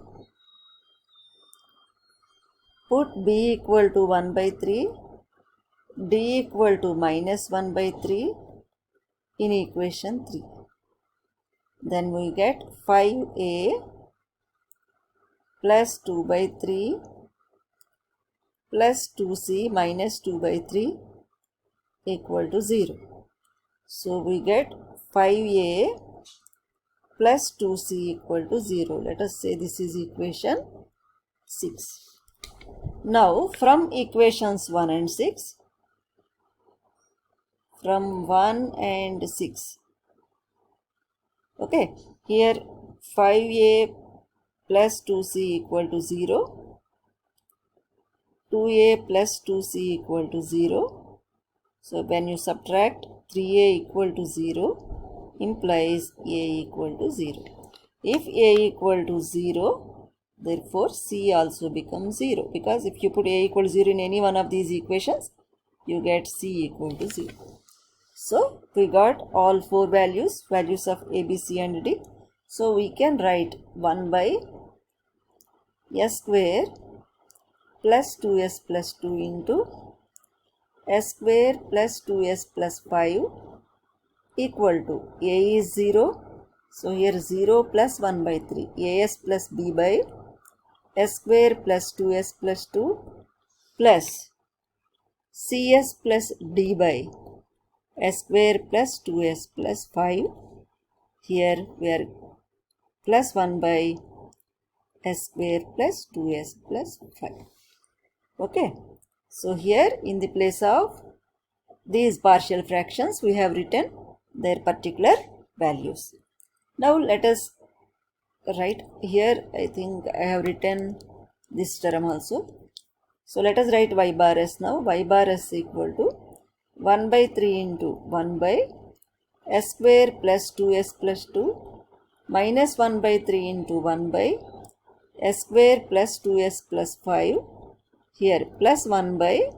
put b equal to 1 by 3, d equal to minus 1 by 3 in equation 3. Then we get 5a plus 2 by 3 plus 2c minus 2 by 3 equal to 0. So we get 5a plus 2c equal to 0. Let us say this is equation 6. Now from equations 1 and 6, from 1 and 6, okay, here 5a plus 2c equal to 0, 2a plus 2c equal to 0. So when you subtract, 3a equal to 0 implies a equal to 0. If a equal to 0, therefore c also becomes 0, because if you put a equal to 0 in any one of these equations, you get c equal to 0. So we got all 4 values of a, b, c and d. So we can write 1 by s square plus 2s plus 2 into s square plus 2s plus 5 equal to a is 0. So here 0 plus 1 by 3, as plus b by s square plus 2s plus 2 plus cs plus d by s square plus 2s plus 5. Here we are plus 1 by s square plus 2s plus 5. Okay. So here in the place of these partial fractions, we have written their particular values. Now let us write here. I think I have written this term also. So let us write y bar s now. Y bar s equal to 1 by 3 into 1 by s square plus 2s plus 2 minus 1 by 3 into 1 by s square plus 2s plus 5. Here plus 1 by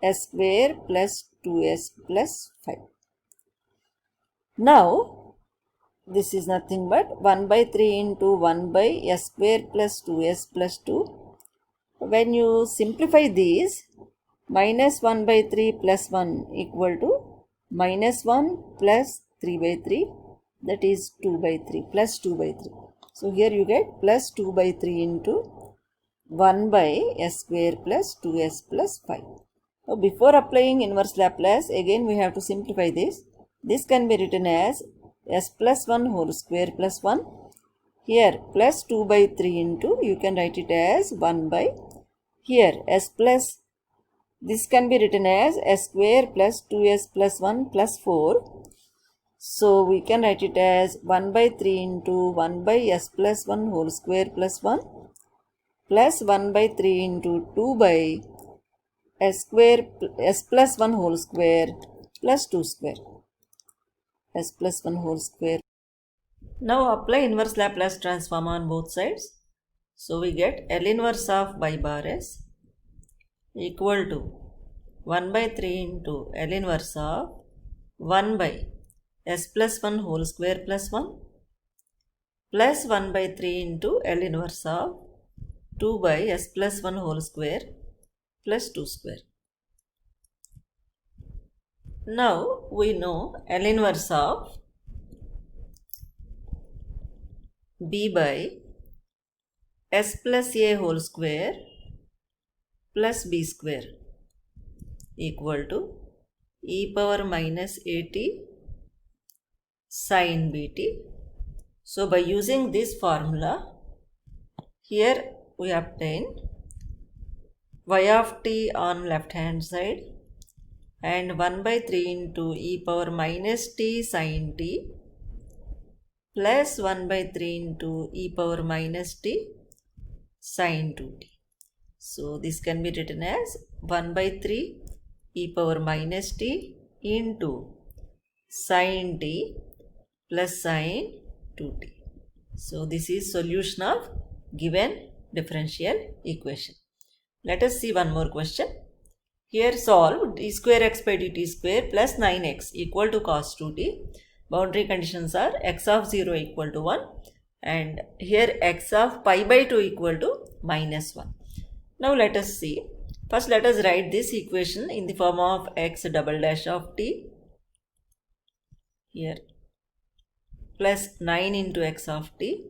s square plus 2s plus 5. Now this is nothing but 1 by 3 into 1 by s square plus 2s plus 2. When you simplify these, minus 1 by 3 plus 1 equal to minus 1 plus 3 by 3, that is 2 by 3 plus 2 by 3. So here you get plus 2 by 3 into 1 by s square plus 2s plus 5. Now before applying inverse Laplace, again we have to simplify this. This can be written as s plus 1 whole square plus 1. Here plus 2 by 3 into, you can write it as 1 by, here s plus, this can be written as s square plus 2s plus 1 plus 4. So we can write it as 1 by 3 into 1 by s plus 1 whole square plus 1 plus 1 by 3 into 2 by s square s plus 1 whole square plus 2 square, s plus 1 whole square. Now apply inverse Laplace transform on both sides. So we get L inverse of y bar s equal to 1 by 3 into L inverse of 1 by s plus 1 whole square plus 1 plus 1 by 3 into L inverse of 2 by s plus 1 whole square plus 2 square. Now we know L inverse of b by s plus a whole square plus b square equal to e power minus at sin bt. So by using this formula, here we obtain y of t on left hand side and 1 by 3 into e power minus t sin t plus 1 by 3 into e power minus t sin 2t. So this can be written as 1 by 3 e power minus t into sin t plus sin 2t. So this is solution of given differential equation. Let us see one more question. Here solve d square x by dt square plus 9x equal to cos 2t. Boundary conditions are x of 0 equal to 1 and here x of pi by 2 equal to minus 1. Now let us see. First let us write this equation in the form of x double dash of t here plus 9 into x of t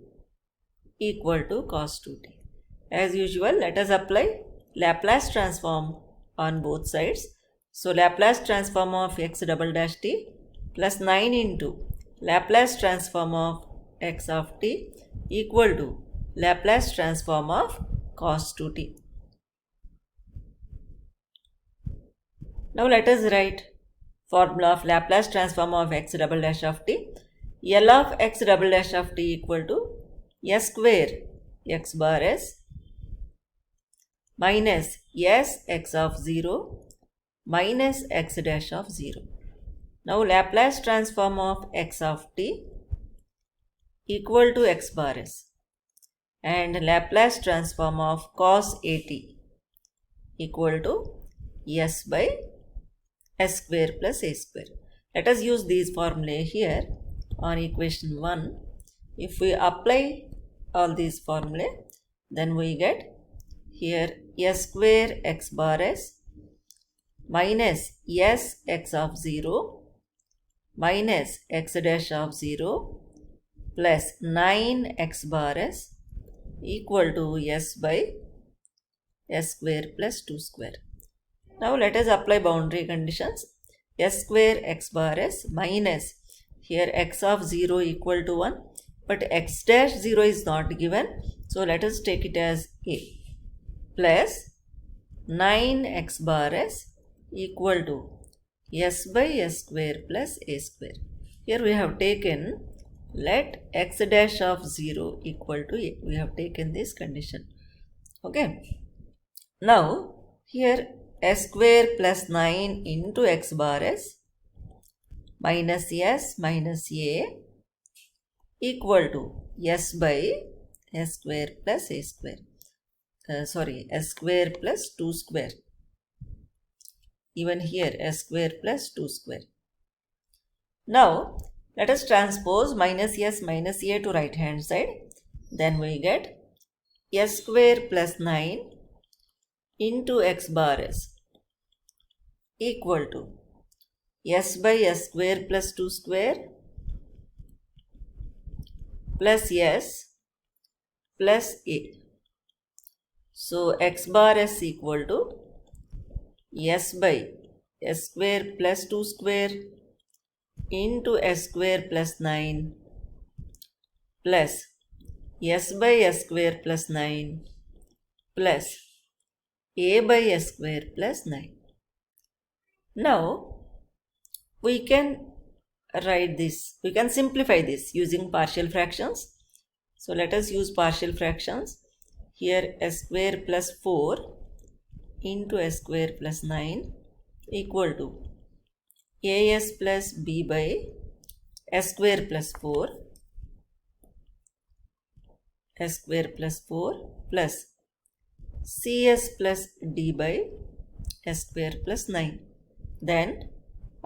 equal to cos 2t. As usual, let us apply Laplace transform on both sides. So Laplace transform of x double dash t plus 9 into Laplace transform of x of t equal to Laplace transform of cos 2t. Now let us write formula of Laplace transform of x double dash of t. L of x double dash of t equal to s square x bar s minus s x of 0 minus x dash of 0. Now Laplace transform of x of t equal to x bar s and Laplace transform of cos at equal to s by s square plus a square. Let us use these formulae here on equation 1. If we apply all these formulae, then we get here s square x bar s minus s x of 0 minus x dash of 0 plus 9x bar s equal to s by s square plus 2 square. Now let us apply boundary conditions. S square x bar s minus here x of 0 equal to 1 but x dash 0 is not given. So let us take it as a plus 9x bar s equal to s by s square plus a square. Here we have taken let x dash of 0 equal to a. We have taken this condition. Okay. Now here s square plus 9 into x bar s minus s minus a equal to s by s square plus a square. S square plus 2 square. Even here s square plus 2 square. Now let us transpose minus s minus a to right hand side. Then we get s square plus 9 into x bar s equal to s by s square plus 2 square plus s plus a. So x bar s equal to s by s square plus 2 square into s square plus 9 plus s by s square plus 9 plus a by s square plus 9. Now we can write this, we can simplify this using partial fractions. So let us use partial fractions. Here s square plus 4 into s square plus 9 equal to as plus b by s square plus 4, s square plus 4 plus cs plus d by s square plus 9. Then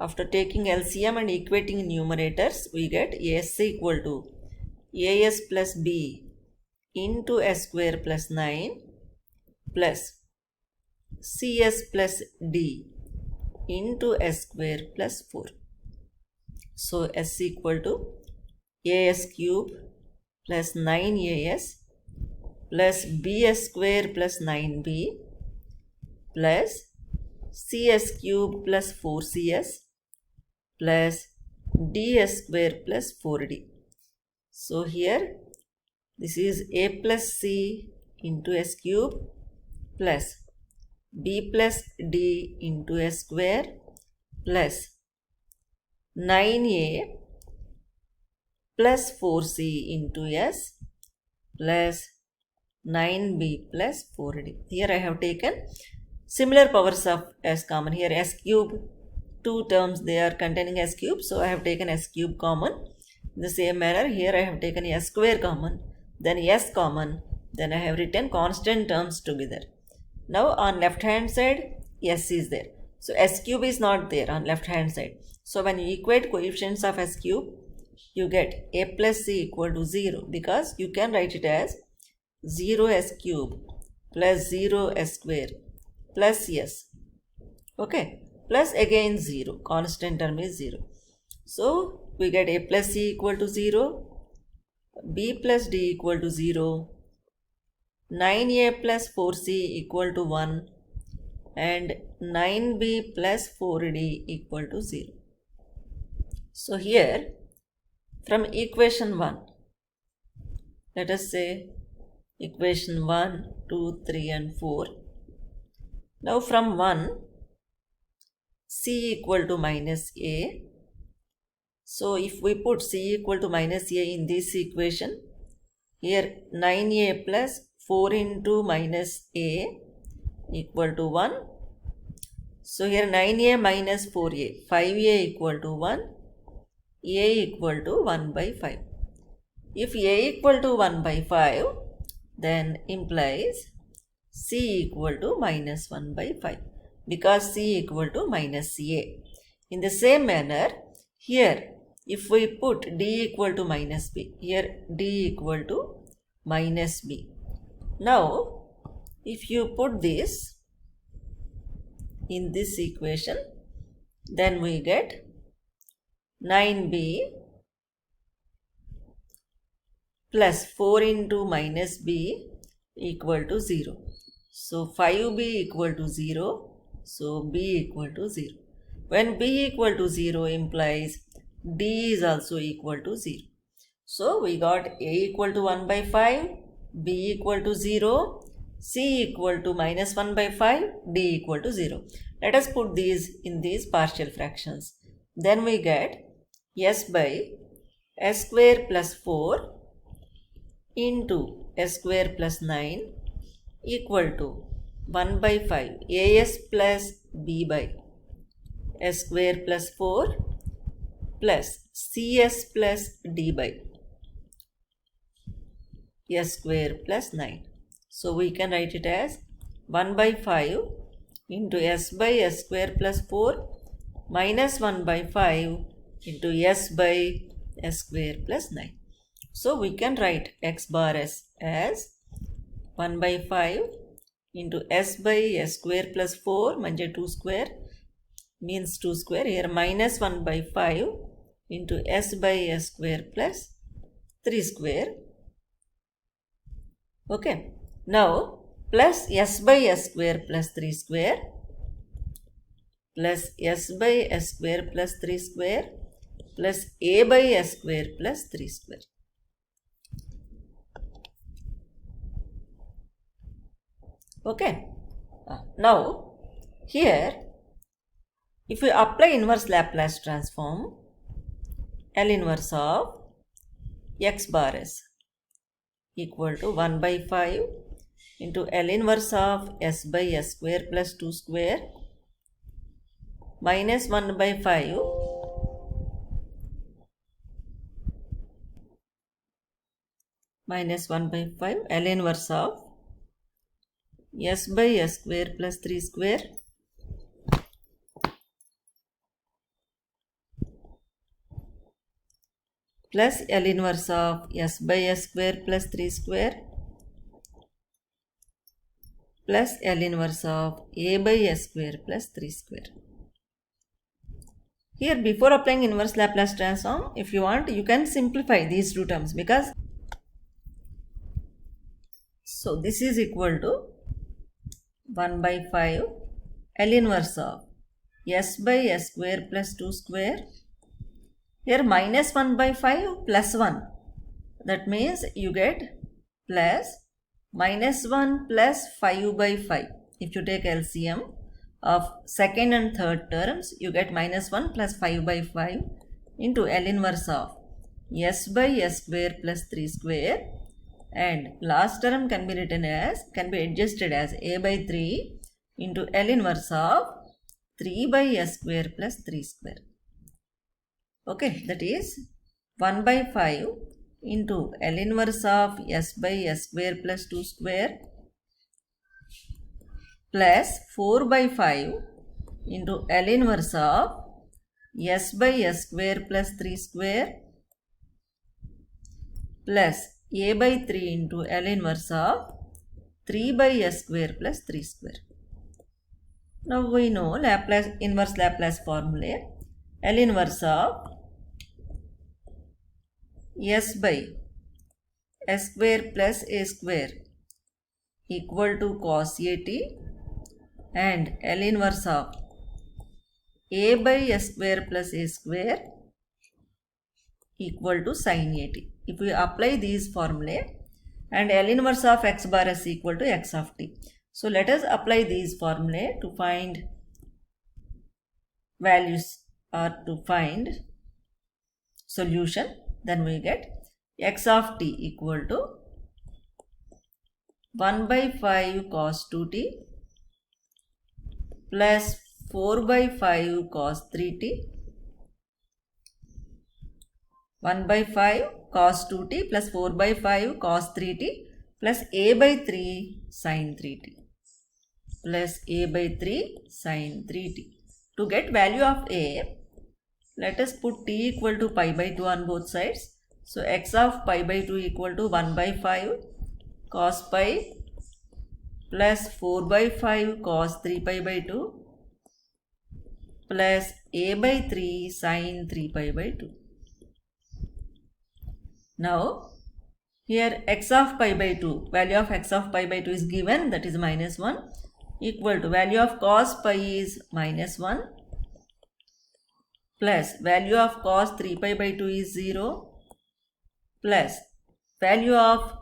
after taking LCM and equating numerators, we get s equal to as plus b into s square plus 9 plus cs plus d into s square plus 4. So s equal to as cube plus 9as plus bs square plus 9b plus cs cube plus 4cs plus ds square plus 4d. So here this is a plus c into s cube plus b plus d into s square plus 9a plus 4c into s plus 9b plus 4d. Here I have taken similar powers of s common. Here s cube, two terms they are containing s cube, so I have taken s cube common. In the same manner here I have taken s square common, then s common, then I have written constant terms together. Now on left hand side s is there, so s cube is not there on left hand side. So when you equate coefficients of s cube, you get a plus c equal to 0, because you can write it as 0 s cube plus 0 s square plus s, okay, plus again 0, constant term is 0. So we get a plus c equal to 0, b plus d equal to 0, 9a plus 4c equal to 1 and 9b plus 4d equal to 0. So here from equation 1, let us say equation 1, 2, 3 and 4. Now from 1, c equal to minus a. So if we put c equal to minus a in this equation, here 9a plus 4 into minus a equal to 1. So here 9a minus 4a, 5a equal to 1, a equal to 1 by 5. If a equal to 1 by 5, then implies c equal to minus 1 by 5, because c equal to minus a. In the same manner, here if we put d equal to minus b, here d equal to minus b. Now if you put this in this equation, then we get 9b plus 4 into minus b equal to 0. So 5b equal to 0, so b equal to 0. When b equal to 0 implies d is also equal to 0. So we got a equal to 1 by 5, b equal to 0, c equal to minus 1 by 5, d equal to 0. Let us put these in these partial fractions. Then we get s by s square plus 4 into s square plus 9 equal to 1 by 5 as plus b by s square plus 4 plus cs plus d by s square plus 9. So we can write it as 1 by 5 into s by s square plus 4 minus 1 by 5 into s by s square plus 9. So we can write x bar s as 1 by 5 into s by s square plus 4 manje 2 square means 2 square, here minus 1 by 5 into s by s square plus 3 square. Okay. Now plus s by s square plus 3 square plus s by s square plus 3 square plus a by s square plus 3 square. Okay. Now here if we apply inverse Laplace transform, L inverse of x bar s equal to 1 by 5 into L inverse of s by s square plus 2 square minus 1 by 5 minus 1 by 5 L inverse of s by s square plus 3 square plus L inverse of s by s square plus 3 square plus L inverse of a by s square plus 3 square. Here before applying inverse Laplace transform, if you want, you can simplify these two terms because so this is equal to 1 by 5 L inverse of s by s square plus 2 square. Here minus 1 by 5 plus 1. That means you get plus minus 1 plus 5 by 5. If you take LCM of second and third terms, you get minus 1 plus 5 by 5 into L inverse of s by s square plus 3 square, and last term can be adjusted as a by 3 into L inverse of 3 by s square plus 3 square. Okay, that is 1 by 5 into L inverse of s by s square plus 2 square plus 4 by 5 into L inverse of s by s square plus 3 square plus a by 3 into L inverse of 3 by s square plus 3 square. Now we know inverse Laplace formula. L inverse of s by s square plus a square equal to cos at and L inverse of a by s square plus a square equal to sin at. If we apply these formulae, and L inverse of x bar is equal to x of t. So let us apply these formulae to find values or to find solution. Then we get x of t equal to 1 by 5 cos 2t plus 4 by 5 cos 3t, 1 by 5 cos 2t plus 4 by 5 cos 3t plus a by 3 sin 3t plus a by 3 sin 3t. To get value of a, let us put t equal to pi by 2 on both sides. So x of pi by 2 equal to 1 by 5 cos pi plus 4 by 5 cos 3 pi by 2 plus a by 3 sin 3 pi by 2. Now here x of pi by 2, value of x of pi by 2 is given, that is minus 1, equal to value of cos pi is minus 1 plus value of cos 3 pi by 2 is 0 plus value of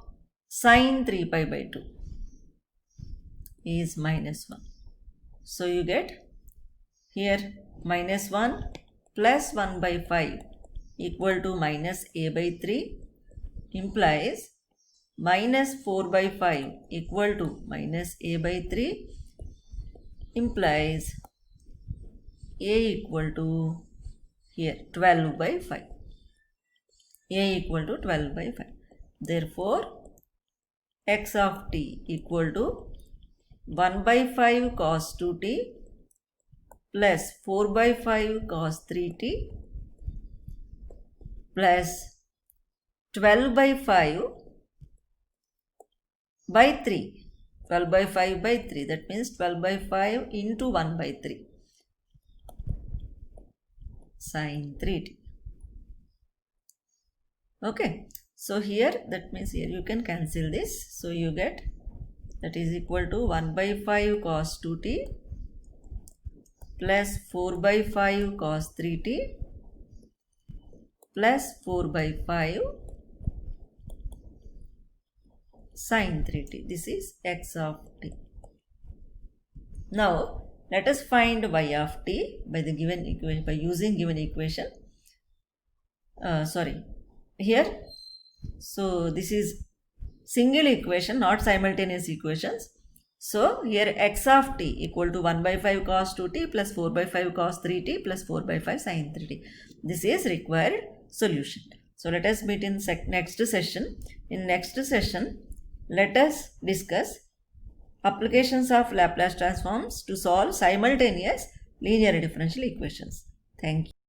sin 3 pi by 2 is minus 1. So you get here minus 1 plus 1 by 5 equal to minus a by 3 implies minus 4 by 5 equal to minus a by 3 implies a equal to here 12 by 5. A equal to 12 by 5. Therefore, x of t equal to 1 by 5 cos 2t plus 4 by 5 cos 3t plus 12 by 5 by 3. 12 by 5 by 3, that means 12 by 5 into 1 by 3 sin 3t. Okay, so here that means here you can cancel this. So you get that is equal to 1 by 5 cos 2t plus 4 by 5 cos 3t plus 4 by 5 sin 3t. This is x of t. Now let us find y of t by the given equation, by using given equation. Here, so this is single equation, not simultaneous equations. So here x of t equal to 1 by 5 cos 2t plus 4 by 5 cos 3t plus 4 by 5 sin 3t. This is required solution. So let us meet in next session. In next session, let us discuss applications of Laplace transforms to solve simultaneous linear differential equations. Thank you.